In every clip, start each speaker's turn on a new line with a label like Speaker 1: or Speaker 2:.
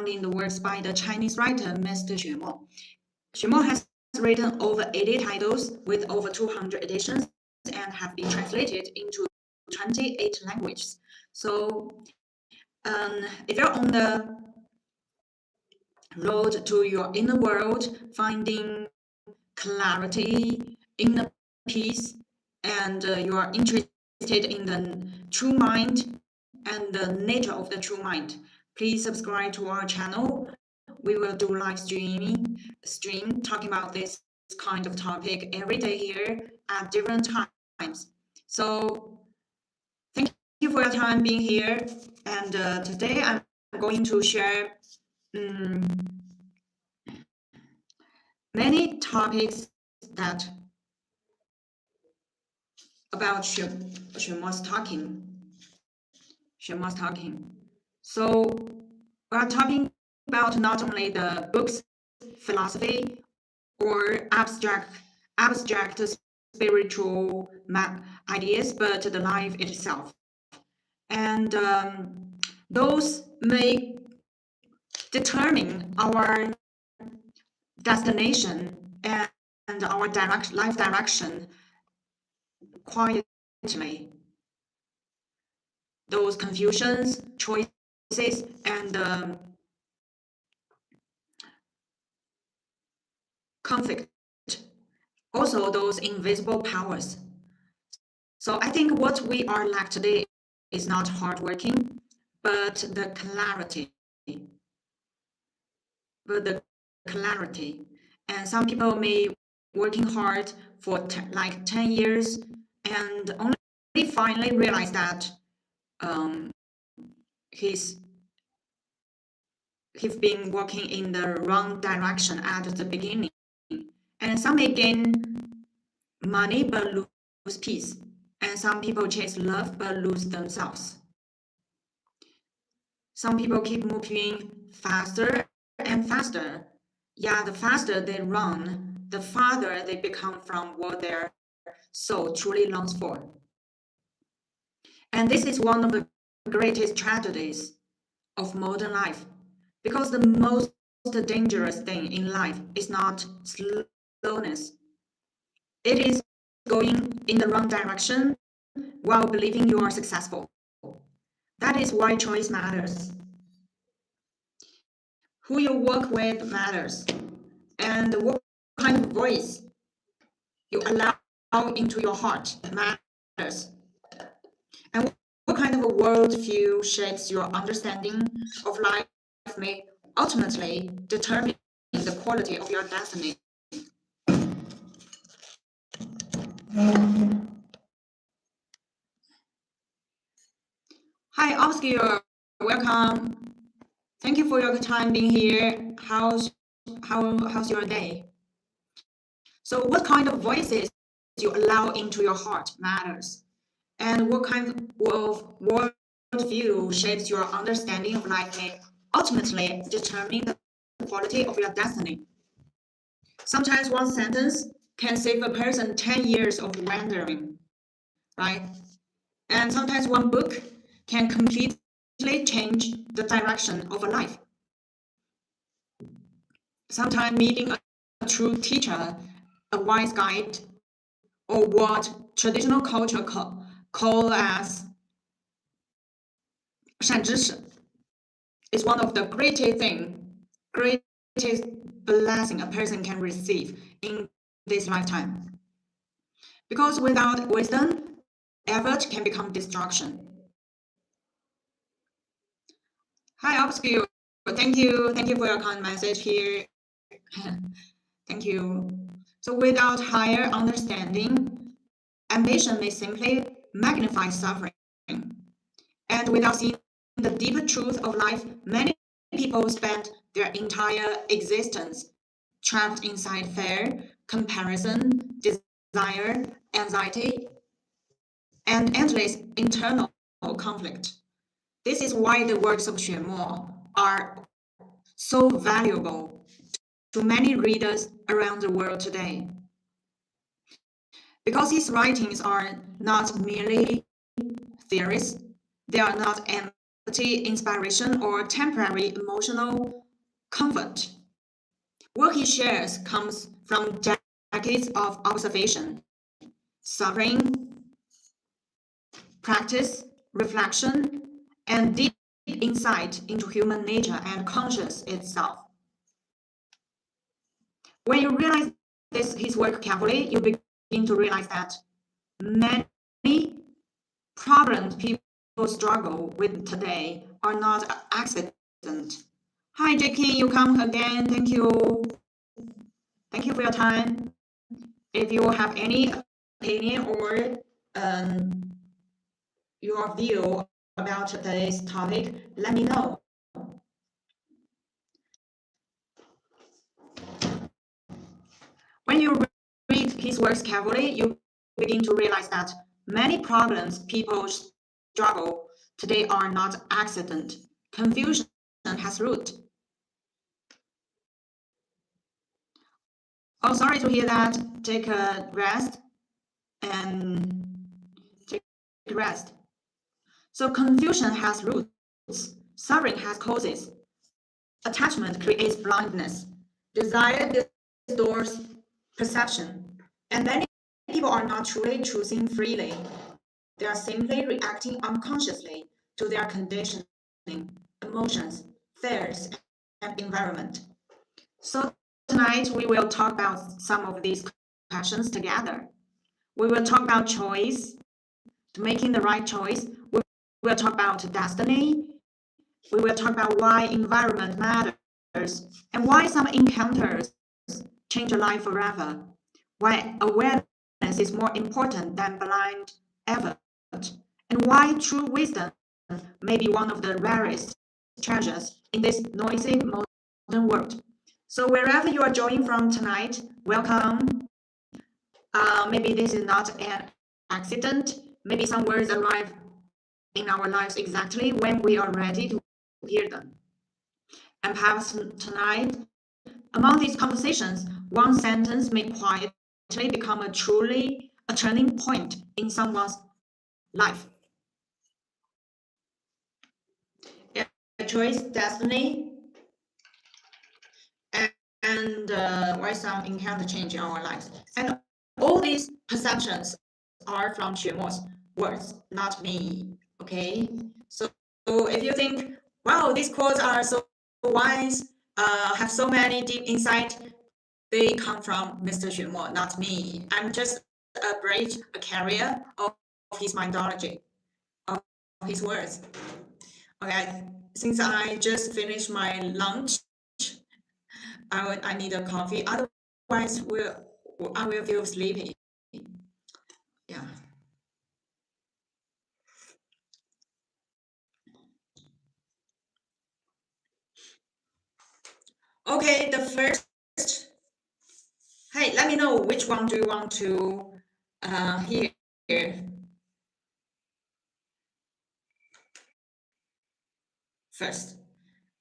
Speaker 1: surrounding the works by the Chinese writer Mr. Xuemo. Xuemo has written over 80 titles with over 200 editions and have been translated into 28 languages. So if you're on the road to your inner world, finding clarity, inner peace, and you are interested in the true mind and the nature of the true mind, please subscribe to our channel. We will do live stream talking about this kind of topic every day here at different times. So thank you for your time being here. And today I'm going to share many topics that about Xuemo's talking. So we're talking about not only the books, philosophy, or abstract spiritual ideas, but the life itself. And those may determine our destination and our life direction quietly. Those confusions, choices, and conflict, also those invisible powers. So I think what we are like today is not hardworking, but the clarity. And some people may working hard for like 10 years and only finally realize that he's been walking in the wrong direction at the beginning. And some may gain money but lose peace. And some people chase love but lose themselves. Some people keep moving faster and faster. Yeah, the faster they run, the farther they become from what their soul truly longs for. And this is one of the greatest tragedies of modern life, because the most dangerous thing in life is not slowness. It is going in the wrong direction while believing you are successful. That is why choice matters. Who you work with matters, and what kind of voice you allow into your heart matters. And what kind of a worldview shapes your understanding of life may ultimately determine the quality of your destiny. Hi, obscure, welcome. Thank you for your time being here. How's your day? So what kind of voices you allow into your heart matters. And what kind of worldview shapes your understanding of life may ultimately determine the quality of your destiny. Sometimes one sentence can save a person 10 years of wandering, right? And sometimes one book can completely change the direction of a life. Sometimes meeting a true teacher, a wise guide, or what traditional culture call as 善知识 is one of the greatest blessing a person can receive in this lifetime. Because without wisdom, effort can become destruction. Hi, obscure. Thank you for your kind message here. Thank you. So without higher understanding, ambition may simply magnify suffering. And without seeing the deeper truth of life, many people spend their entire existence trapped inside fear, comparison, desire, anxiety, and endless internal conflict. This is why the works of Xuemo are so valuable to many readers around the world today. Because his writings are not merely theories, they are not inspiration, or temporary emotional comfort. What he shares comes from decades of observation, suffering, practice, reflection, and deep insight into human nature and conscious itself. When you realize his work carefully, you begin to realize that many problems people struggle with today are not accident. Hi, Jackie, you come again. Thank you. Thank you for your time. If you have any opinion or your view about today's topic, let me know. When you read his works carefully, you begin to realize that many problems people struggle today are not accident. Confusion has root. Oh, sorry to hear that. Take a rest and take a rest. So confusion has roots. Suffering has causes. Attachment creates blindness. Desire distorts perception. And many people are not truly choosing freely. They are simply reacting unconsciously to their conditioning, emotions, fears, and environment. So tonight we will talk about some of these questions together. We will talk about choice, making the right choice. We will talk about destiny. We will talk about why environment matters and why some encounters change a life forever. Why awareness is more important than blind effort, and why true wisdom may be one of the rarest treasures in this noisy modern world. So wherever you are joining from tonight, welcome. Maybe this is not an accident. Maybe some words arrive in our lives exactly when we are ready to hear them. And perhaps tonight, among these conversations, one sentence may quietly become a turning point in someone's life. Yeah, choice, destiny, and why some encounter change in our lives. And all these perceptions are from Xuemo's words, not me. Okay, so if you think, wow, these quotes are so wise, have so many deep insight, they come from Mr. Xuemo, not me. I'm just a bridge, a carrier of his mindology, of his words. Okay, since I just finished my lunch, I need a coffee. Otherwise, I will feel sleepy. Yeah. Okay, the first. Hey, let me know which one do you want to hear first.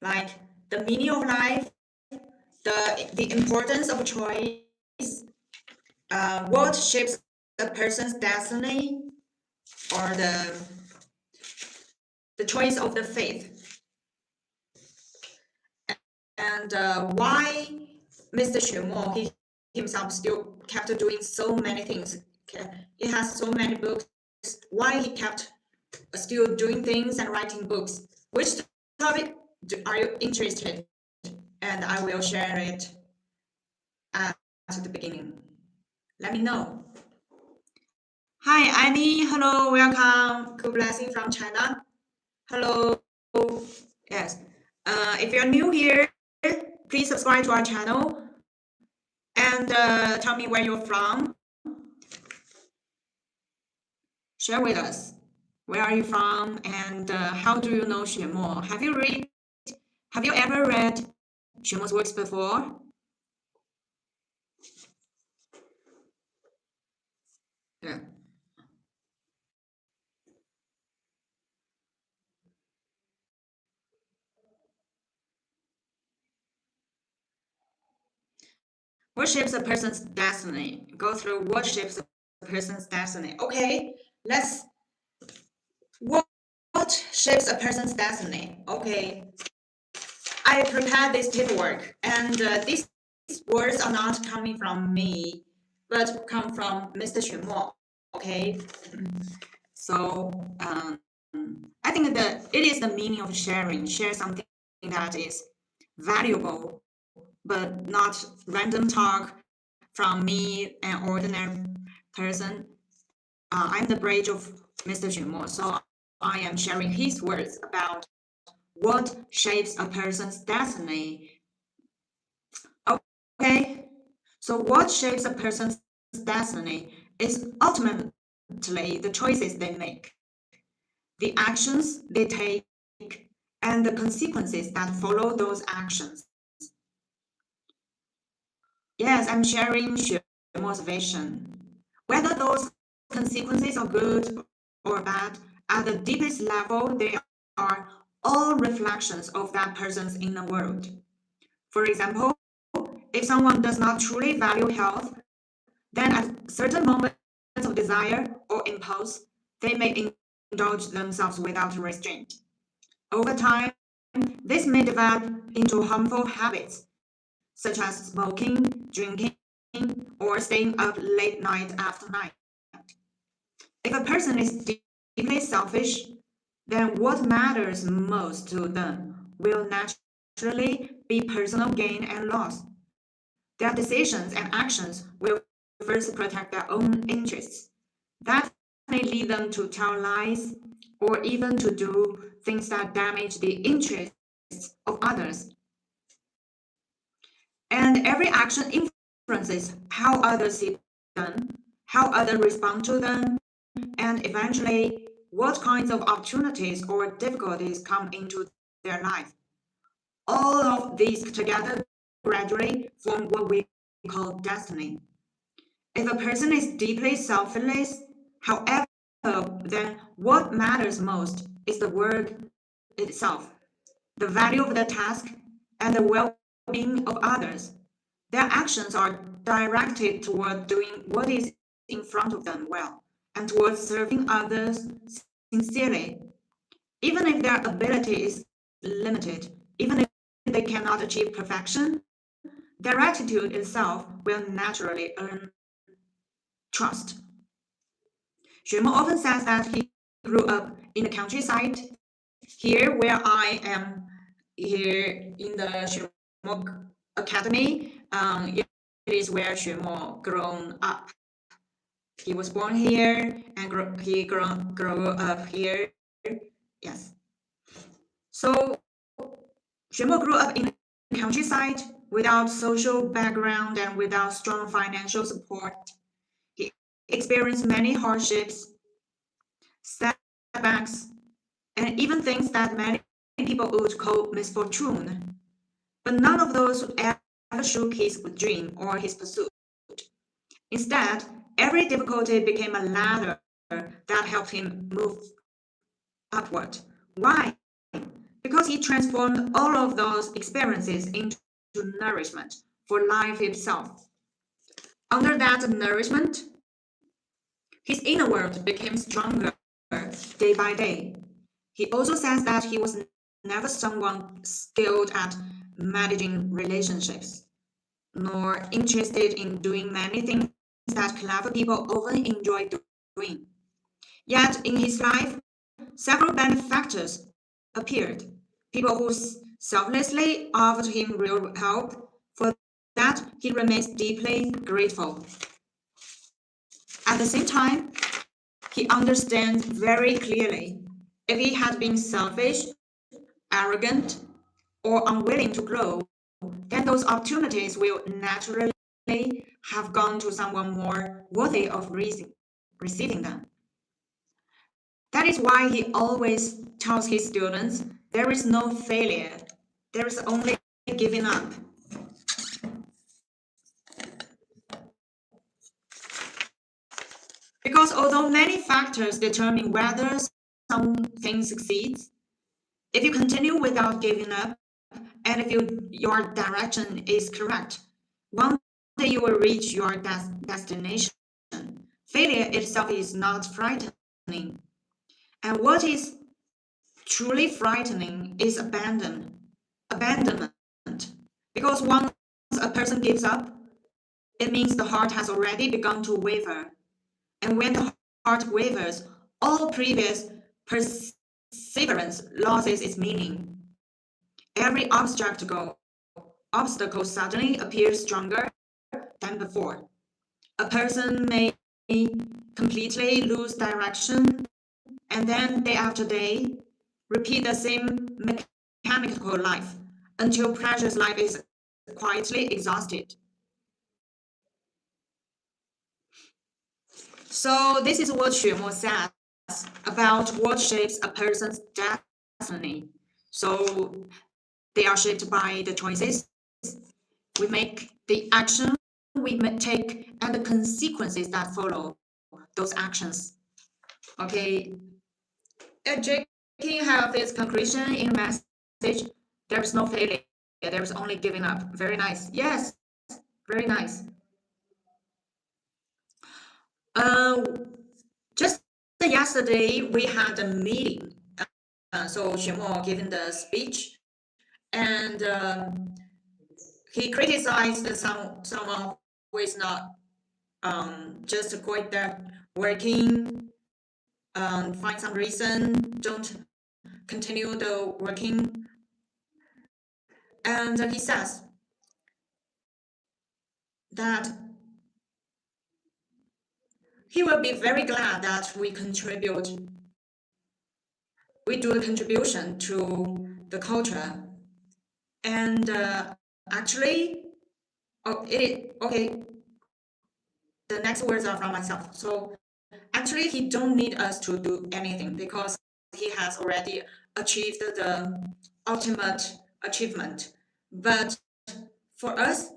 Speaker 1: Like the meaning of life, the importance of choice, what shapes a person's destiny, or the choice of the faith, and why Mr. Xuemo he himself still kept doing so many things. He has so many books. Why he kept still doing things and writing books? Which topic are you interested? And I will share it at the beginning. Let me know. Hi, Annie. Hello, welcome. Good blessing from China. Hello. Yes. If you're new here, please subscribe to our channel and tell me where you're from. Share with us. Where are you from and how do you know Xuemo? Have you ever read Xuemo's works before? Yeah. What shapes a person's destiny? Go through what shapes a person's destiny. Okay, let's. What What shapes a person's destiny? Okay, I prepared this tip work, and these words are not coming from me, but come from Mr. Xuemo. Okay, so I think that it is the meaning of sharing. Share something that is valuable, but not random talk from me, an ordinary person. I'm the bridge of Mr. Xuemo, so I am sharing his words about what shapes a person's destiny. Okay, so what shapes a person's destiny is ultimately the choices they make, the actions they take, and the consequences that follow those actions. Yes, I'm sharing motivation. Whether those consequences are good or bad, at the deepest level, they are all reflections of that person's inner world. For example, if someone does not truly value health, then at certain moments of desire or impulse, they may indulge themselves without restraint. Over time, this may develop into harmful habits, such as smoking, drinking, or staying up late night after night. If a person is deeply selfish, then what matters most to them will naturally be personal gain and loss. Their decisions and actions will first protect their own interests. That may lead them to tell lies or even to do things that damage the interests of others. And every action influences how others see them, how others respond to them, and eventually what kinds of opportunities or difficulties come into their life. All of these together gradually form what we call destiny. If a person is deeply selfless, however, then what matters most is the work itself, the value of the task, and the well being of others. Their actions are directed toward doing what is in front of them well and towards serving others sincerely. Even if their ability is limited, even if they cannot achieve perfection, their attitude itself will naturally earn trust. Xuemo often says that he grew up in the countryside. Here, where I am, here in the Xuemo Academy, it is where Xuemo grown up. He was born here and he grew up here. Yes. So Xuemo grew up in the countryside without social background and without strong financial support. He experienced many hardships, setbacks, and even things that many people would call misfortune. But none of those ever shook his dream or his pursuit. Instead, every difficulty became a ladder that helped him move upward. Why? Because he transformed all of those experiences into nourishment for life itself. Under that nourishment, his inner world became stronger day by day. He also says that he was never someone skilled at managing relationships, nor interested in doing many things that clever people often enjoy doing. Yet in his life, several benefactors appeared, people who selflessly offered him real help. For that, he remains deeply grateful. At the same time, he understands very clearly if he had been selfish, arrogant, or unwilling to grow, then those opportunities will naturally have gone to someone more worthy of receiving them. That is why he always tells his students there is no failure, there is only giving up. Because although many factors determine whether something succeeds, if you continue without giving up, and if your direction is correct, one day you will reach your destination. Failure itself is not frightening. And what is truly frightening is abandonment. Because once a person gives up, it means the heart has already begun to waver. And when the heart wavers, all previous perseverance loses its meaning. Every obstacle suddenly appears stronger than before. A person may completely lose direction and then day after day repeat the same mechanical life until precious life is quietly exhausted. So this is what Xuemo says about what shapes a person's destiny. So they are shaped by the choices we make, the action we take, and the consequences that follow those actions. Okay, Jake have this conclusion in message. There is no failure. There is only giving up. Very nice. Yes, very nice. Uh, just yesterday we had a meeting. So Xuemo giving the speech, and he criticized someone who is not just quit their working, find some reason, don't continue the working, and he says that he will be very glad that we do a contribution to the culture, and actually, okay. The next words are from myself. So actually, he don't need us to do anything because he has already achieved the ultimate achievement. But for us,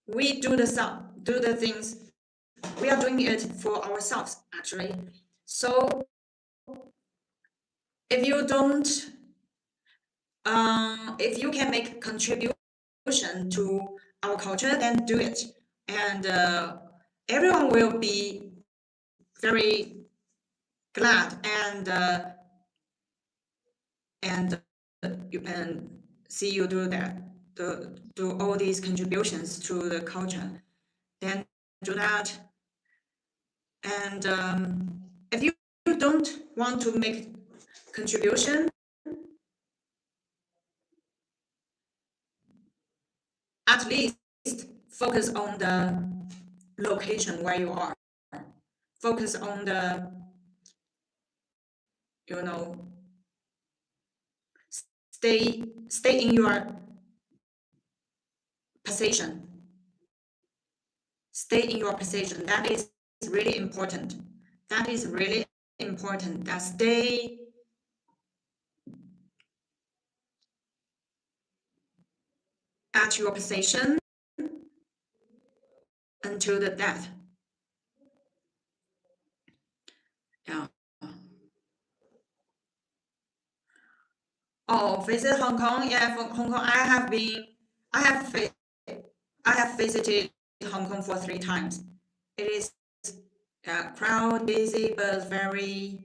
Speaker 1: we do the things. We are doing it for ourselves, actually. So if you don't, if you can make contribution to our culture, then do it, and everyone will be very glad and you can see you do that, do all these contributions to the culture, then do that. And if you don't want to make contribution, at least focus on the location where you are. Focus on the, you know, stay in your position. Stay in your position. That is really important. That is really important. That stay at your position until the death. Yeah. Oh, visit Hong Kong. Yeah, from Hong Kong, I have, I have visited Hong Kong for 3 times. It is crowd, busy, but very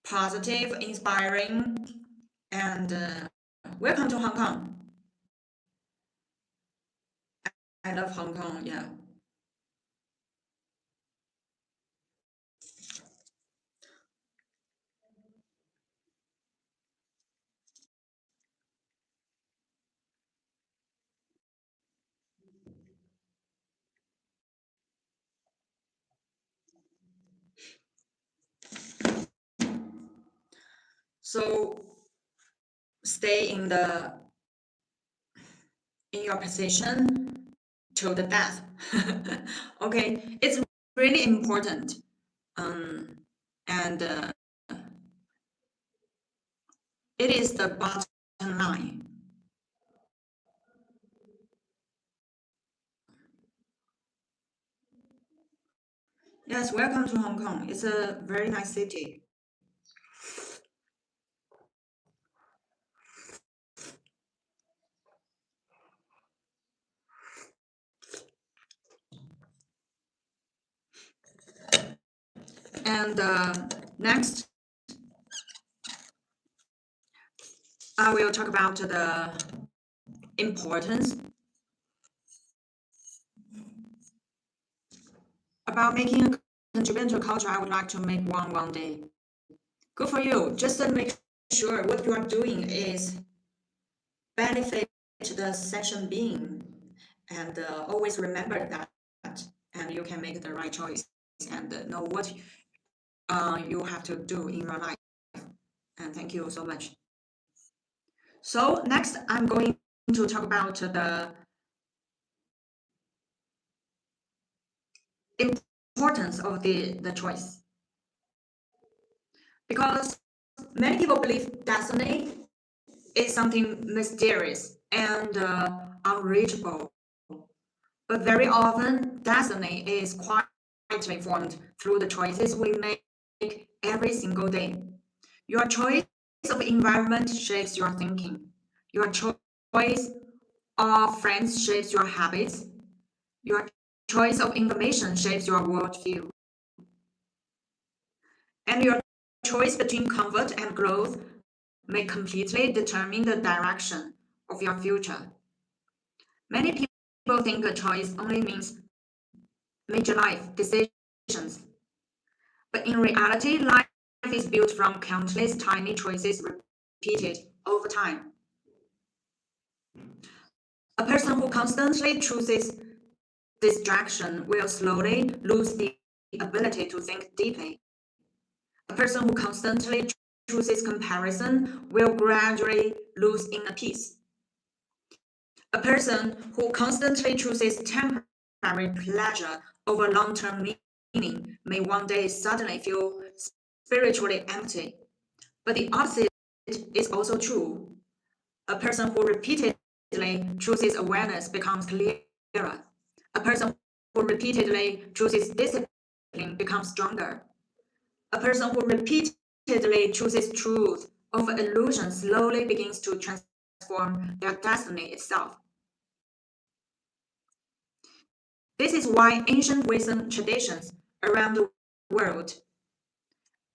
Speaker 1: positive, inspiring, and welcome to Hong Kong. I love Hong Kong. Yeah. So stay in your position till the death. Okay, it's really important. And it is the bottom line. Yes, welcome to Hong Kong. It's a very nice city. And next, I will talk about the importance about making a contribution to culture. I would like to make one day. Good for you. Just make sure what you are doing is benefit the session being, and always remember that, and you can make the right choice and know what you have to do in your life. And thank you so much. So next, I'm going to talk about the importance of the choice. Because many people believe destiny is something mysterious and unreachable. But very often, destiny is quietly formed through the choices we make every single day. Your choice of environment shapes your thinking. Your choice of friends shapes your habits. Your choice of information shapes your worldview. And your choice between comfort and growth may completely determine the direction of your future. Many people think a choice only means major life decisions, but in reality, life is built from countless tiny choices repeated over time. A person who constantly chooses distraction will slowly lose the ability to think deeply. A person who constantly chooses comparison will gradually lose inner peace. A person who constantly chooses temporary pleasure over long-term meaning may one day suddenly feel spiritually empty. But the opposite is also true. A person who repeatedly chooses awareness becomes clearer. A person who repeatedly chooses discipline becomes stronger. A person who repeatedly chooses truth over illusion slowly begins to transform their destiny itself. This is why ancient wisdom traditions around the world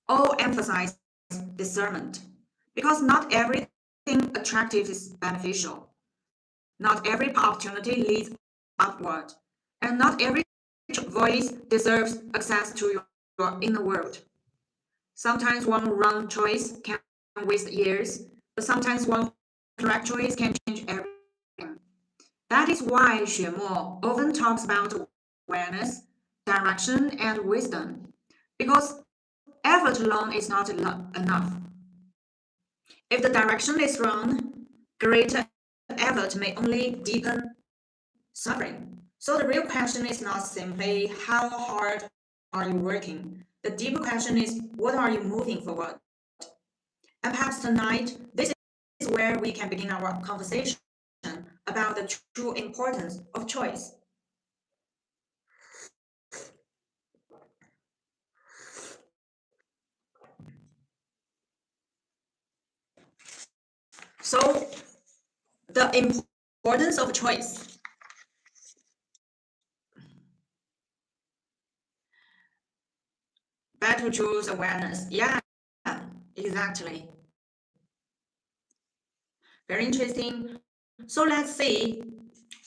Speaker 1: all emphasize discernment, because not everything attractive is beneficial. Not every opportunity leads upward, and not every voice deserves access to your inner world. Sometimes one wrong choice can waste years, but sometimes one correct choice can change everything. That is why Xuemo often talks about awareness, direction, and wisdom, because effort alone is not enough. If the direction is wrong, greater effort may only deepen suffering. So the real question is not simply how hard are you working. The deeper question is what are you moving forward? And perhaps tonight, this is where we can begin our conversation about the true importance of choice. So the importance of choice. Back to choose awareness. Yeah, exactly. Very interesting. So let's see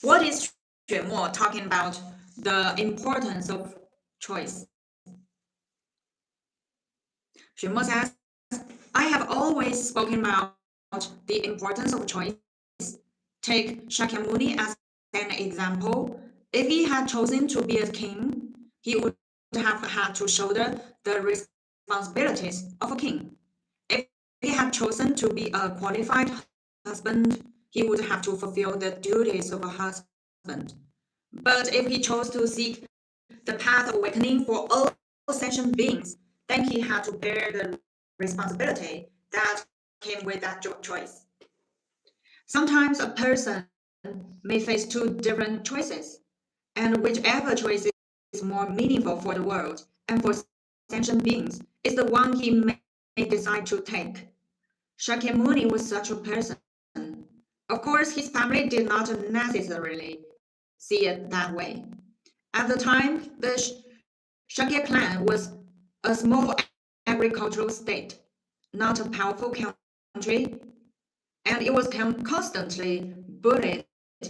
Speaker 1: what is Xuemo talking about the importance of choice. Xuemo says, I have always spoken about the importance of choice. Take Shakyamuni as an example. If he had chosen to be a king, he would have had to shoulder the responsibilities of a king. If he had chosen to be a qualified husband, he would have to fulfill the duties of a husband. But if he chose to seek the path of awakening for all sentient beings, then he had to bear the responsibility that came with that choice. Sometimes a person may face two different choices, and whichever choice is more meaningful for the world and for sentient beings is the one he may decide to take. Shakyamuni was such a person. Of course, his family did not necessarily see it that way. At the time, the Shakya clan was a small agricultural state, not a powerful country. and it was constantly bullied by